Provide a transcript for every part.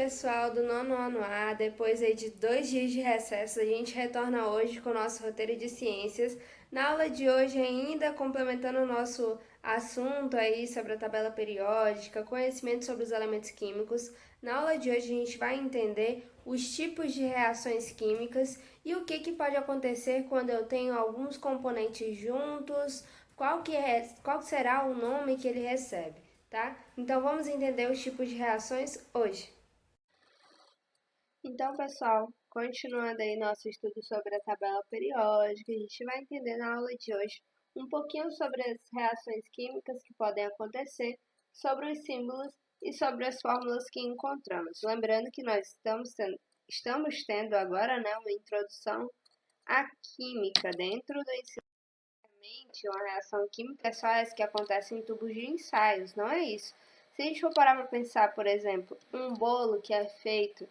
pessoal do nono ano A, depois aí de 2 dias de recesso, a gente retorna hoje com o nosso roteiro de ciências. Na aula de hoje, ainda complementando o nosso assunto aí sobre a tabela periódica, conhecimento sobre os elementos químicos. Na aula de hoje, a gente vai entender os tipos de reações químicas e o que pode acontecer quando eu tenho alguns componentes juntos, qual será o nome que ele recebe, tá? Então vamos entender os tipos de reações hoje. Então, pessoal, continuando aí nosso estudo sobre a tabela periódica, a gente vai entender na aula de hoje um pouquinho sobre as reações químicas que podem acontecer, sobre os símbolos e sobre as fórmulas que encontramos. Lembrando que nós estamos tendo agora, né, uma introdução à química dentro do ensino. Uma reação química é só essa que acontece em tubos de ensaios, não é isso? Se a gente for parar para pensar, por exemplo, um bolo que é feito,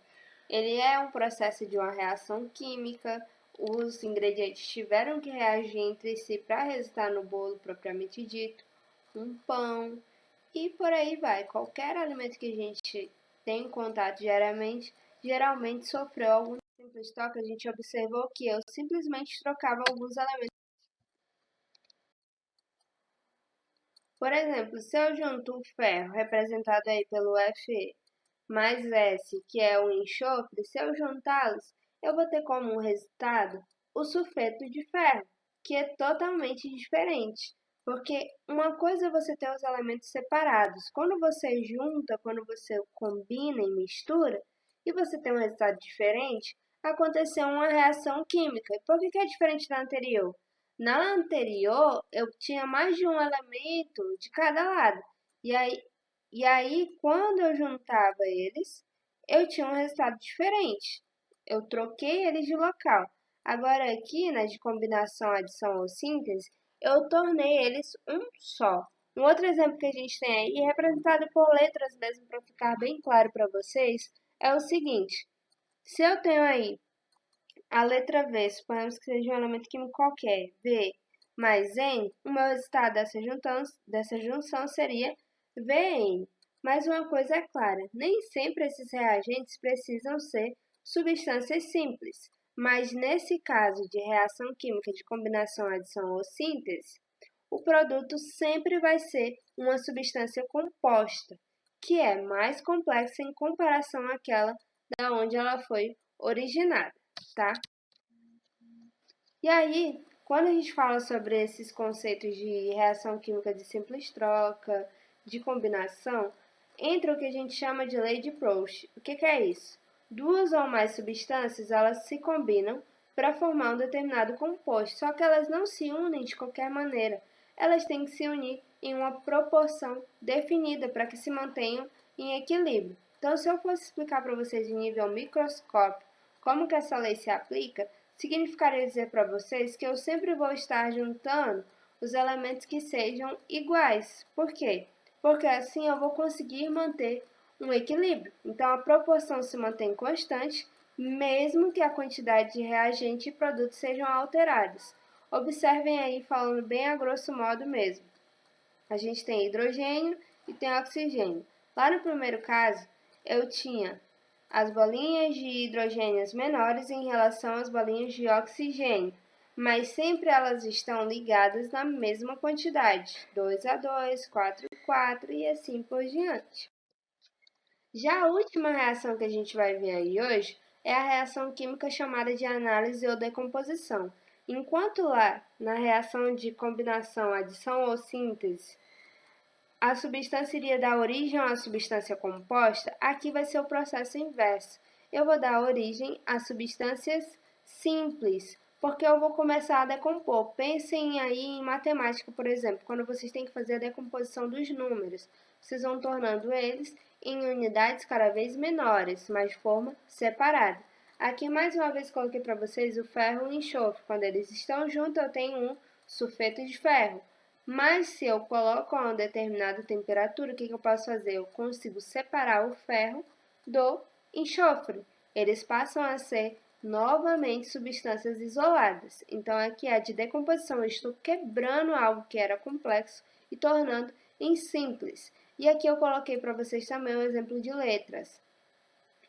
ele é um processo de uma reação química, os ingredientes tiveram que reagir entre si para resultar no bolo propriamente dito, um pão, e por aí vai. Qualquer alimento que a gente tem em contato diariamente, geralmente sofreu algum simples toque. A gente observou que eu simplesmente trocava alguns elementos. Por exemplo, se eu junto o ferro, representado aí pelo Fe, mais S, que é o enxofre, se eu juntá-los, eu vou ter como um resultado o sulfeto de ferro, que é totalmente diferente. Porque uma coisa é você ter os elementos separados. Quando você junta, quando você combina e mistura, e você tem um resultado diferente, aconteceu uma reação química. E por que é diferente da anterior? Na anterior, eu tinha mais de um elemento de cada lado. E aí, quando eu juntava eles, eu tinha um resultado diferente. Eu troquei eles de local. Agora aqui, na de combinação, adição ou síntese, eu tornei eles um só. Um outro exemplo que a gente tem aí, representado por letras mesmo, para ficar bem claro para vocês, é o seguinte. Se eu tenho aí a letra V, suponhamos que seja um elemento químico qualquer, V mais N, o meu resultado dessa junção seria Vn. Mas uma coisa é clara, nem sempre esses reagentes precisam ser substâncias simples, mas nesse caso de reação química de combinação, adição ou síntese, o produto sempre vai ser uma substância composta, que é mais complexa em comparação àquela da onde ela foi originada, tá? E aí, quando a gente fala sobre esses conceitos de reação química de simples troca, de combinação, entra o que a gente chama de lei de Proust. O que é isso? Duas ou mais substâncias, elas se combinam para formar um determinado composto, só que elas não se unem de qualquer maneira. Elas têm que se unir em uma proporção definida para que se mantenham em equilíbrio. Então, se eu fosse explicar para vocês em nível microscópio como que essa lei se aplica, significaria dizer para vocês que eu sempre vou estar juntando os elementos que sejam iguais. Por quê? Porque assim eu vou conseguir manter um equilíbrio. Então a proporção se mantém constante, mesmo que a quantidade de reagente e produto sejam alterados. Observem aí, falando bem a grosso modo mesmo. A gente tem hidrogênio e tem oxigênio. Lá no primeiro caso, eu tinha as bolinhas de hidrogênios menores em relação às bolinhas de oxigênio, mas sempre elas estão ligadas na mesma quantidade, 2 a 2, 4 a 4 e assim por diante. Já a última reação que a gente vai ver aí hoje é a reação química chamada de análise ou decomposição. Enquanto lá, na reação de combinação, adição ou síntese, a substância iria dar origem a uma substância composta, aqui vai ser o processo inverso. Eu vou dar origem a substâncias simples, porque eu vou começar a decompor. Pensem aí em matemática, por exemplo, quando vocês têm que fazer a decomposição dos números. Vocês vão tornando eles em unidades cada vez menores, mas de forma separada. Aqui, mais uma vez, coloquei para vocês o ferro e o enxofre. Quando eles estão juntos, eu tenho um sulfeto de ferro. Mas se eu coloco a uma determinada temperatura, o que eu posso fazer? Eu consigo separar o ferro do enxofre. Eles passam a ser novamente substâncias isoladas. Então, aqui é de decomposição. Eu estou quebrando algo que era complexo e tornando em simples. E aqui eu coloquei para vocês também um exemplo de letras.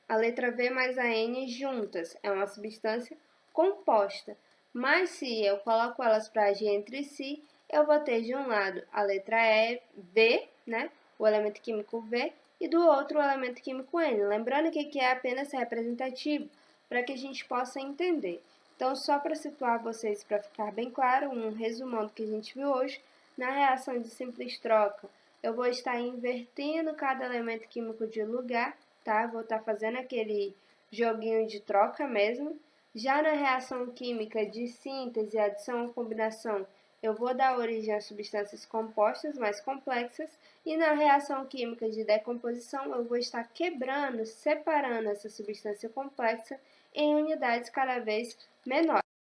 A letra V mais a N juntas é uma substância composta, mas se eu coloco elas para agir entre si, eu vou ter de um lado a letra E, V, né, o elemento químico V, e do outro o elemento químico N. Lembrando que aqui é apenas representativo, para que a gente possa entender. Então, só para situar vocês, para ficar bem claro, um resumão do que a gente viu hoje, na reação de simples troca, eu vou estar invertendo cada elemento químico de lugar, tá? Vou estar fazendo aquele joguinho de troca mesmo. Já na reação química de síntese, adição ou combinação, eu vou dar origem a substâncias compostas mais complexas, e na reação química de decomposição eu vou estar quebrando, separando essa substância complexa em unidades cada vez menores.